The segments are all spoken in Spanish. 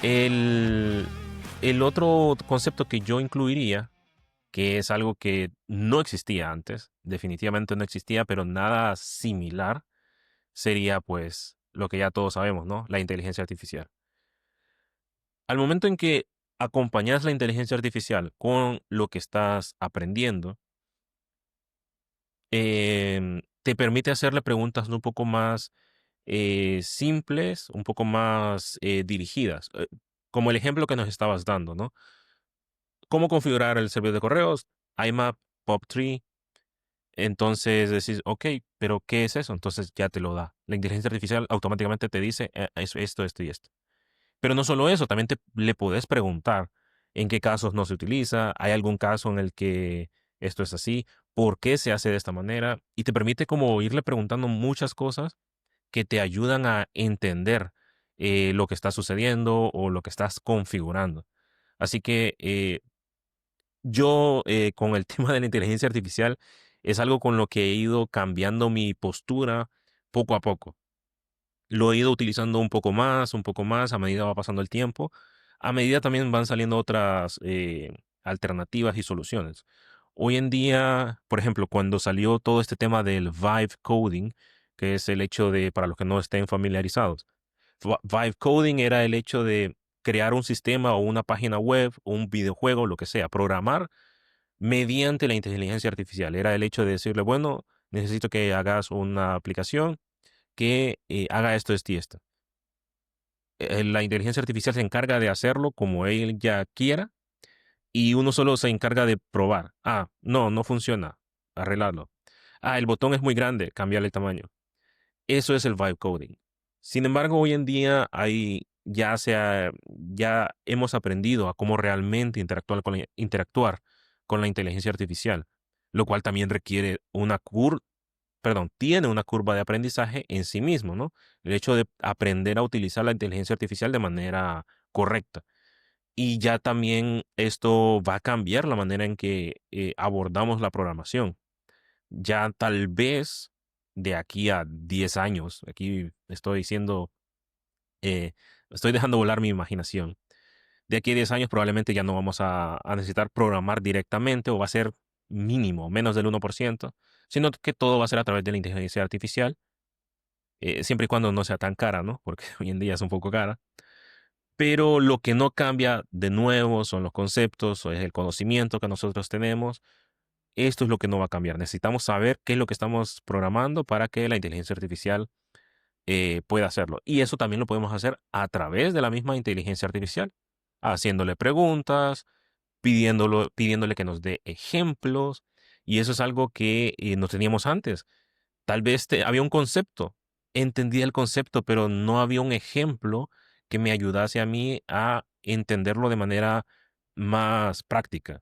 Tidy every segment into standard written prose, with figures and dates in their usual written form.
El, el otro concepto que yo incluiría, que es algo que no existía antes, definitivamente no existía, pero nada similar, sería pues lo que ya todos sabemos, ¿no? La inteligencia artificial. Al momento en que acompañas la inteligencia artificial con lo que estás aprendiendo, te permite hacerle preguntas un poco más simples, un poco más dirigidas, como el ejemplo que nos estabas dando, ¿no? ¿Cómo configurar el servidor de correos? IMAP, POP3. Entonces decís, ok, pero ¿qué es eso? Entonces ya te lo da. La inteligencia artificial automáticamente te dice esto, esto y esto. Pero no solo eso, también le podés preguntar en qué casos no se utiliza, hay algún caso en el que esto es así, por qué se hace de esta manera, y te permite como irle preguntando muchas cosas que te ayudan a entender lo que está sucediendo o lo que estás configurando. Así que yo con el tema de la inteligencia artificial es algo con lo que he ido cambiando mi postura poco a poco. Lo he ido utilizando un poco más a medida va pasando el tiempo, a medida también van saliendo otras alternativas y soluciones. Hoy en día, por ejemplo, cuando salió todo este tema del vibe coding, que es el hecho de, para los que no estén familiarizados, vibe coding era el hecho de crear un sistema o una página web o un videojuego, lo que sea, programar mediante la inteligencia artificial. Era el hecho de decirle, bueno, necesito que hagas una aplicación que haga esto y esto. La inteligencia artificial se encarga de hacerlo como ella quiera y uno solo se encarga de probar. Ah, no, no funciona. Arreglarlo. Ah, el botón es muy grande, cambiarle el tamaño. Eso es el vibe coding. Sin embargo, hoy en día ya hemos aprendido a cómo realmente interactuar con la inteligencia artificial, lo cual también requiere tiene una curva de aprendizaje en sí mismo, ¿no? El hecho de aprender a utilizar la inteligencia artificial de manera correcta. Y ya también esto va a cambiar la manera en que abordamos la programación. Ya tal vez de aquí a 10 años, aquí eh, estoy dejando volar mi imaginación. De aquí a 10 años probablemente ya no vamos a necesitar programar directamente o va a ser mínimo, menos del 1%, sino que todo va a ser a través de la inteligencia artificial, siempre y cuando no sea tan cara, ¿no? Porque hoy en día es un poco cara. Pero lo que no cambia de nuevo son los conceptos o es el conocimiento que nosotros tenemos. Esto es lo que no va a cambiar. Necesitamos saber qué es lo que estamos programando para que la inteligencia artificial pueda hacerlo. Y eso también lo podemos hacer a través de la misma inteligencia artificial, haciéndole preguntas, pidiéndole que nos dé ejemplos. Y eso es algo que no teníamos antes. Tal vez había un concepto, entendía el concepto, pero no había un ejemplo que me ayudase a mí a entenderlo de manera más práctica.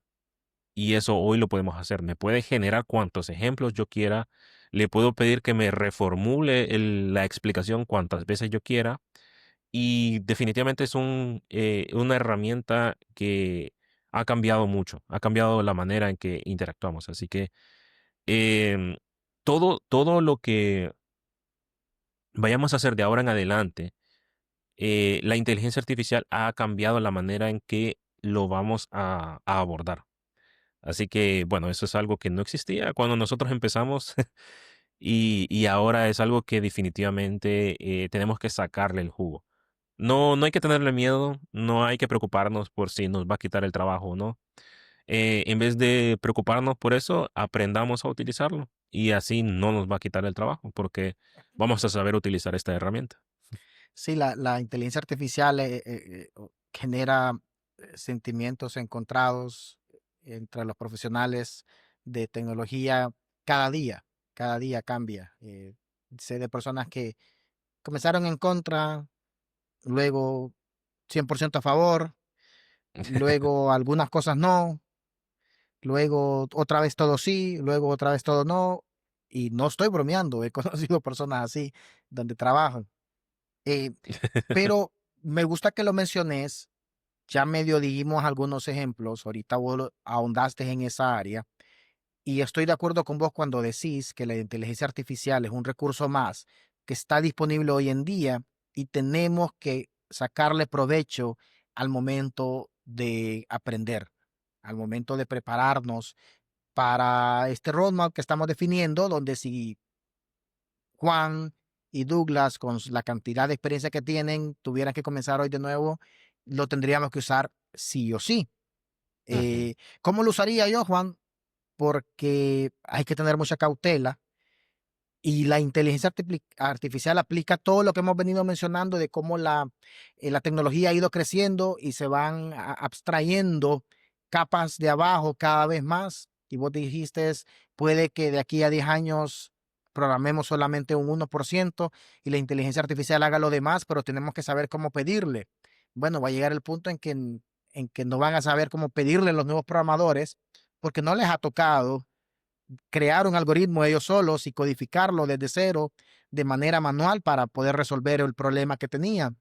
Y eso hoy lo podemos hacer. Me puede generar cuantos ejemplos yo quiera. Le puedo pedir que me reformule la explicación cuantas veces yo quiera. Y definitivamente es una herramienta que ha cambiado mucho. Ha cambiado la manera en que interactuamos. Así que em, todo lo que vayamos a hacer de ahora en adelante, la inteligencia artificial ha cambiado la manera en que lo vamos a abordar. Así que, bueno, eso es algo que no existía cuando nosotros empezamos y ahora es algo que definitivamente tenemos que sacarle el jugo. No, no hay que tenerle miedo, no hay que preocuparnos por si nos va a quitar el trabajo o no. En vez de preocuparnos por eso, aprendamos a utilizarlo y así no nos va a quitar el trabajo porque vamos a saber utilizar esta herramienta. Sí, la inteligencia artificial genera sentimientos encontrados entre los profesionales de tecnología cada día cambia. Sé de personas que comenzaron en contra, luego 100% a favor, luego algunas cosas no, luego otra vez todo sí, luego otra vez todo no. Y no estoy bromeando, he conocido personas así donde trabajan. Eh, pero me gusta que lo menciones. Ya medio dijimos algunos ejemplos, ahorita vos ahondaste en esa área y estoy de acuerdo con vos cuando decís que la inteligencia artificial es un recurso más que está disponible hoy en día y tenemos que sacarle provecho al momento de aprender, al momento de prepararnos para este roadmap que estamos definiendo, donde si Juan y Douglas, con la cantidad de experiencia que tienen, tuvieran que comenzar hoy de nuevo, lo tendríamos que usar sí o sí. Ujú. ¿Cómo lo usaría yo, Juan? Porque hay que tener mucha cautela y la inteligencia artificial aplica todo lo que hemos venido mencionando de cómo la tecnología ha ido creciendo y se van abstrayendo capas de abajo cada vez más. Y vos dijiste, puede que de aquí a 10 años programemos solamente un 1% y la inteligencia artificial haga lo demás, pero tenemos que saber cómo pedirle. Bueno, va a llegar el punto en que no van a saber cómo pedirle a los nuevos programadores porque no les ha tocado crear un algoritmo ellos solos y codificarlo desde cero de manera manual para poder resolver el problema que tenían.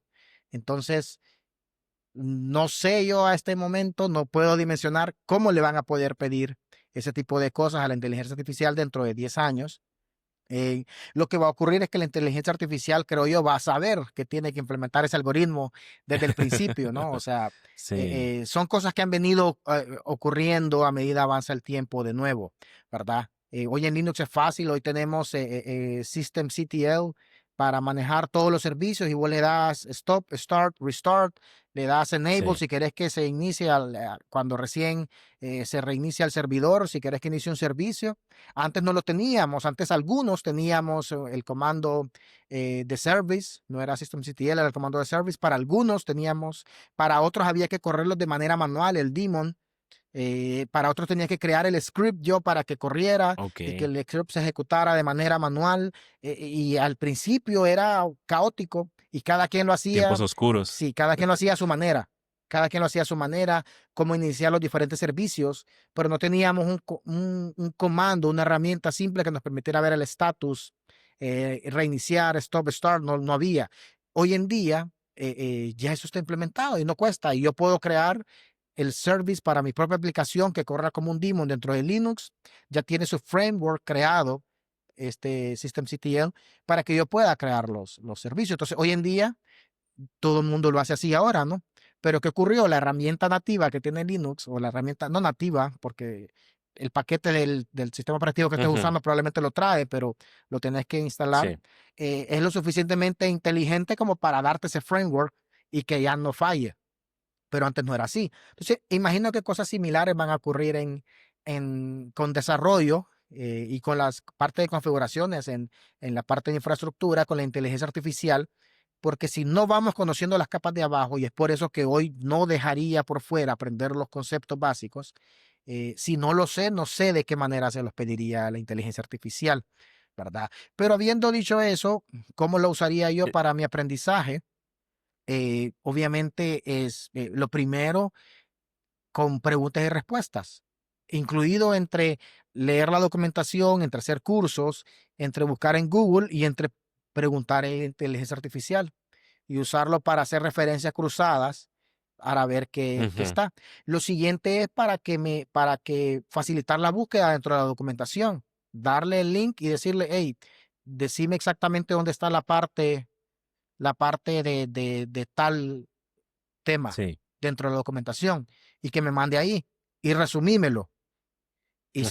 Entonces, no sé yo a este momento, no puedo dimensionar cómo le van a poder pedir ese tipo de cosas a la inteligencia artificial dentro de 10 años. Eh, lo que va a ocurrir es que la inteligencia artificial, creo yo, va a saber que tiene que implementar ese algoritmo desde el principio, ¿no? O sea, Sí, son cosas que han venido ocurriendo a medida avanza el tiempo de nuevo, ¿verdad? Hoy en Linux es fácil, hoy tenemos systemctl para manejar todos los servicios y vos le das stop, start, restart, le das enable sí. si querés que se inicie cuando recién se reinicia el servidor, si querés que inicie un servicio. Antes no lo teníamos, antes algunos teníamos el comando de service, no era systemctl, era el comando de service, para algunos teníamos, para otros había que correrlos de manera manual, el daemon, para otros tenía que crear el script yo para que corriera y que Ok. el script se ejecutara de manera manual, y al principio era caótico y cada quien lo hacía, Tiempos oscuros. sí, cada quien lo hacía a su manera. Cada quien lo hacía a su manera, cómo iniciar los diferentes servicios, pero no teníamos un comando, una herramienta simple que nos permitiera ver el estatus, reiniciar, stop, start, no, no había. Hoy en día ya eso está implementado y no cuesta. Y yo puedo crear el service para mi propia aplicación que corra como un daemon dentro de Linux. Ya tiene su framework creado, este systemctl, para que yo pueda crear los servicios. Entonces, hoy en día todo el mundo lo hace así ahora, ¿no? Pero ¿qué ocurrió? La herramienta nativa que tiene Linux, o la herramienta no nativa, porque el paquete del sistema operativo que estés Ujú. usando probablemente lo trae, pero lo tenés que instalar, Sí. es lo suficientemente inteligente como para darte ese framework y que ya no falle, pero antes no era así. Entonces, imagino que cosas similares van a ocurrir con desarrollo, y con las partes de configuraciones en la parte de infraestructura, con la inteligencia artificial, porque si no vamos conociendo las capas de abajo, y es por eso que hoy no dejaría por fuera aprender los conceptos básicos, si no lo sé, no sé de qué manera se los pediría a la inteligencia artificial, ¿verdad? Pero habiendo dicho eso, ¿cómo lo usaría yo Eh, para mi aprendizaje? Obviamente es lo primero con preguntas y respuestas, incluido entre leer la documentación, entre hacer cursos, entre buscar en Google y entre preguntar en inteligencia artificial y usarlo para hacer referencias cruzadas para ver qué Ujú. está. Lo siguiente es para que facilitar la búsqueda dentro de la documentación, darle el link y decirle, hey, decime exactamente dónde está la parte de tal tema Sí. dentro de la documentación y que me mande ahí y resumímelo y Ujú.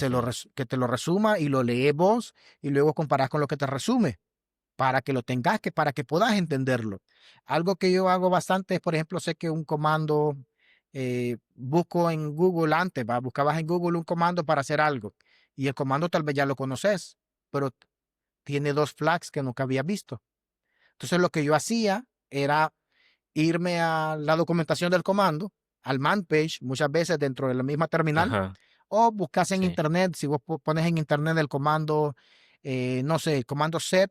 que te lo resuma y lo lees vos y luego comparás con lo que te resume para que lo tengas, para que puedas entenderlo. Algo que yo hago bastante es, por ejemplo, sé que un comando, busco en Google antes, buscabas en Google un comando para hacer algo y el comando tal vez ya lo conoces, pero tiene dos flags que nunca había visto. Entonces lo que yo hacía era irme a la documentación del comando, al man page, muchas veces dentro de la misma terminal, Ajá. o buscas en Sí. internet, si vos pones en internet el comando, no sé, el comando set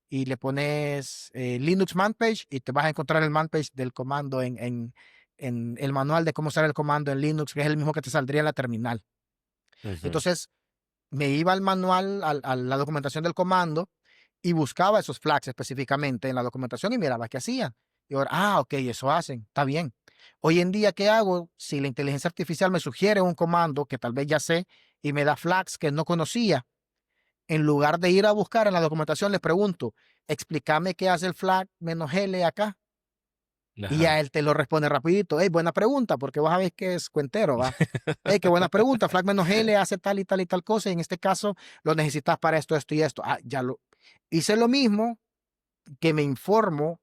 y le pones Linux man page y te vas a encontrar el man page del comando en el manual de cómo usar el comando en Linux, que es el mismo que te saldría en la terminal. Ujú. Entonces, me iba al manual, a la documentación del comando y buscaba esos flags específicamente en la documentación y miraba qué hacían. Y ahora, ok, eso hacen, está bien. Hoy en día, ¿qué hago? Si la inteligencia artificial me sugiere un comando que tal vez ya sé y me da flags que no conocía, en lugar de ir a buscar en la documentación, le pregunto, explícame qué hace el flag -L acá Y ya Ajá. él te lo responde rapidito. Hey, buena pregunta, porque vos sabés que es cuentero, ¿va? Hey, qué buena pregunta. Flag menos L hace tal y tal y tal cosa. Y en este caso lo necesitas para esto, esto y esto. Ah, ya lo hice lo mismo que me informo,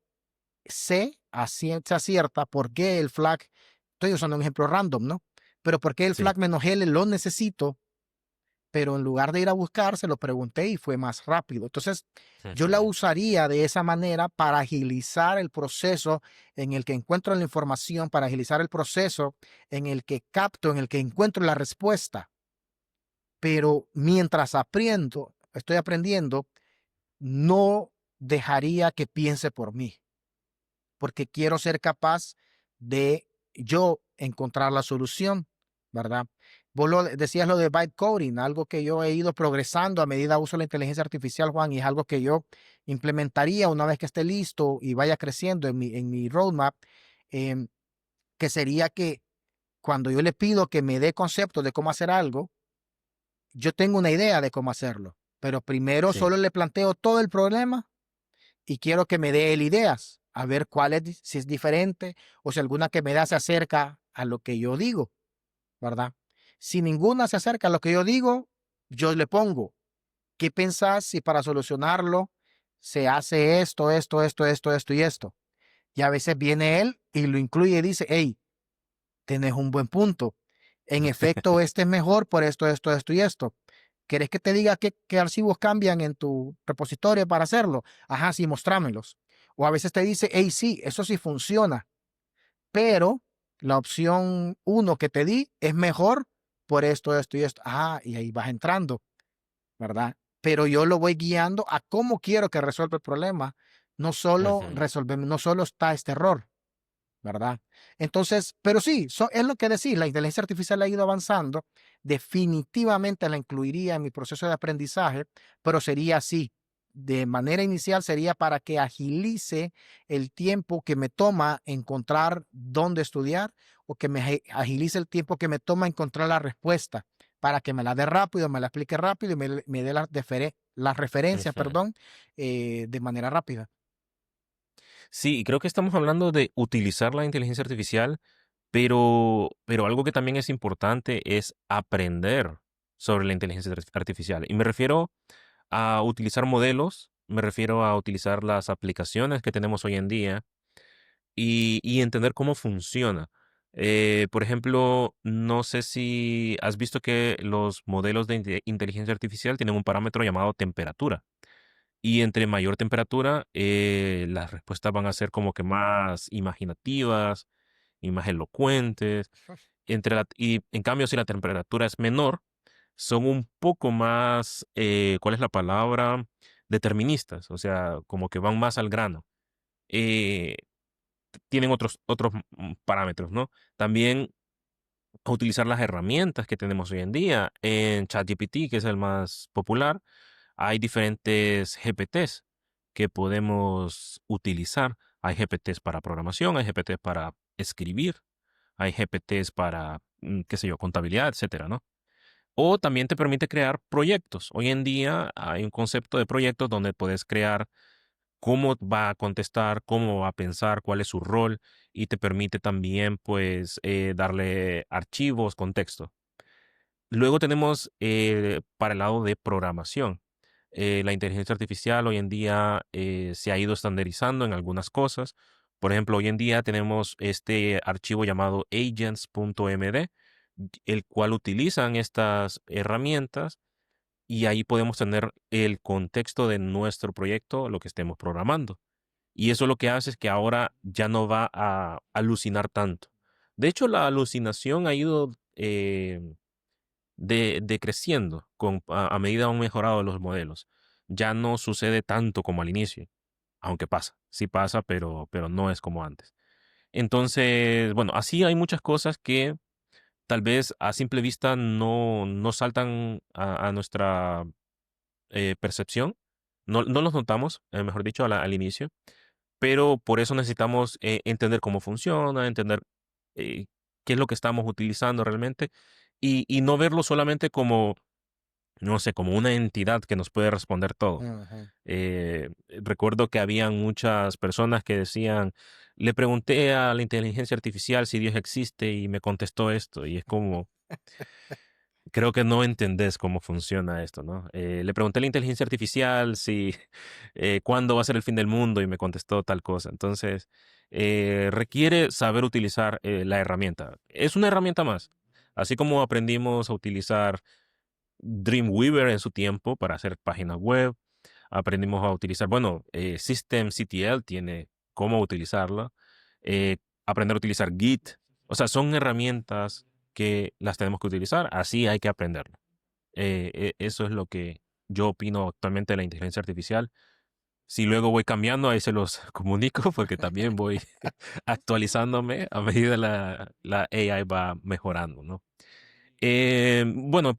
sé a ciencia cierta por qué el flag, estoy usando un ejemplo random, ¿no? Pero por qué el Sí. flag menos L lo necesito, pero en lugar de ir a buscar, se lo pregunté y fue más rápido. Entonces, yo la Ujú. usaría de esa manera para agilizar el proceso en el que encuentro la información, para agilizar el proceso en el que capto, en el que encuentro la respuesta. Pero mientras aprendo, estoy aprendiendo, no dejaría que piense por mí, porque quiero ser capaz de yo encontrar la solución, ¿verdad? Vos decías lo de byte coding, algo que yo he ido progresando a medida uso la inteligencia artificial, Juan, y es algo que yo implementaría una vez que esté listo y vaya creciendo en mi roadmap, em, que sería que cuando yo le pido que me dé conceptos de cómo hacer algo, yo tengo una idea de cómo hacerlo, pero primero Sí. solo le planteo todo el problema y quiero que me dé él ideas, a ver cuál es, si es diferente o si alguna que me da se acerca a lo que yo digo, ¿verdad? Si ninguna se acerca a lo que yo digo, yo le pongo, ¿qué pensás si para solucionarlo se hace esto, esto, esto, esto, esto y esto? Y a veces viene él y lo incluye y dice, hey, tenés un buen punto. En efecto, este es mejor por esto, esto, esto y esto. ¿Querés que te diga qué archivos cambian en tu repositorio para hacerlo? Ajá, sí, mostrámelos. O a veces te dice, hey, sí, eso sí funciona, pero la opción uno que te di es mejor por esto, esto y esto. Ah, y ahí vas entrando, ¿verdad? Pero yo lo voy guiando a cómo quiero que resuelva el problema. No solo Ujú. resolver, no solo está este error. ¿Verdad? Entonces, pero sí, es lo que decís, la inteligencia artificial ha ido avanzando, definitivamente la incluiría en mi proceso de aprendizaje, pero sería así. De manera inicial sería para que agilice el tiempo que me toma encontrar dónde estudiar o que me agilice el tiempo que me toma encontrar la respuesta para que me la dé rápido, me la explique rápido y me dé las referencias, Ujú. perdón, de manera rápida. Sí, y creo que estamos hablando de utilizar la inteligencia artificial, pero algo que también es importante es aprender sobre la inteligencia artificial. Y me refiero a utilizar modelos, me refiero a utilizar las aplicaciones que tenemos hoy en día y entender cómo funciona. Por ejemplo, no sé si has visto que los modelos de inteligencia artificial tienen un parámetro llamado temperatura. Y entre mayor temperatura, las respuestas van a ser como que más imaginativas y más elocuentes. Y en cambio, si la temperatura es menor, son un poco más, ¿cuál es la palabra? Deterministas, o sea, como que van más al grano. Eh, Tienen otros parámetros, ¿no? También a utilizar las herramientas que tenemos hoy en día. En ChatGPT, que es el más popular, hay diferentes GPTs que podemos utilizar. Hay GPTs para programación, hay GPTs para escribir, hay GPTs para, qué sé yo, contabilidad, etcétera, ¿no? O también te permite crear proyectos. Hoy en día hay un concepto de proyectos donde puedes crear cómo va a contestar, cómo va a pensar, cuál es su rol y te permite también, pues, darle archivos, contexto. Luego tenemos para el lado de programación. La inteligencia artificial hoy en día se ha ido estandarizando en algunas cosas. Por ejemplo, hoy en día tenemos este archivo llamado agents.md, el cual utilizan estas herramientas y ahí podemos tener el contexto de nuestro proyecto, lo que estemos programando. Y eso lo que hace es que ahora ya no va a alucinar tanto. De hecho, la alucinación ha ido decreciendo a medida que han mejorado los modelos. Ya no sucede tanto como al inicio, aunque pasa, sí pasa, pero no es como antes. Entonces, bueno, así hay muchas cosas que tal vez a simple vista no saltan a nuestra percepción, no los notamos, mejor dicho, al inicio, pero por eso necesitamos entender cómo funciona, entender eh, qué es lo que estamos utilizando realmente y no verlo solamente como, no sé, como una entidad que nos puede responder todo. Ujú. Recuerdo que habían muchas personas que decían, le pregunté a la inteligencia artificial si Dios existe y me contestó esto, y es como, creo que no entendés cómo funciona esto, ¿no? Le pregunté a la inteligencia artificial si cuándo va a ser el fin del mundo y me contestó tal cosa. Entonces, requiere saber utilizar la herramienta. Es una herramienta más. Así como aprendimos a utilizar Dreamweaver en su tiempo para hacer páginas web, aprendimos a utilizar, bueno, Systemctl tiene cómo utilizarla, eh, aprender a utilizar Git. O sea, son herramientas que las tenemos que utilizar, así hay que aprenderlo. Eso es lo que yo opino actualmente de la inteligencia artificial. Si luego voy cambiando, ahí se los comunico porque también voy actualizándome a medida la AI va mejorando, ¿no? Bueno,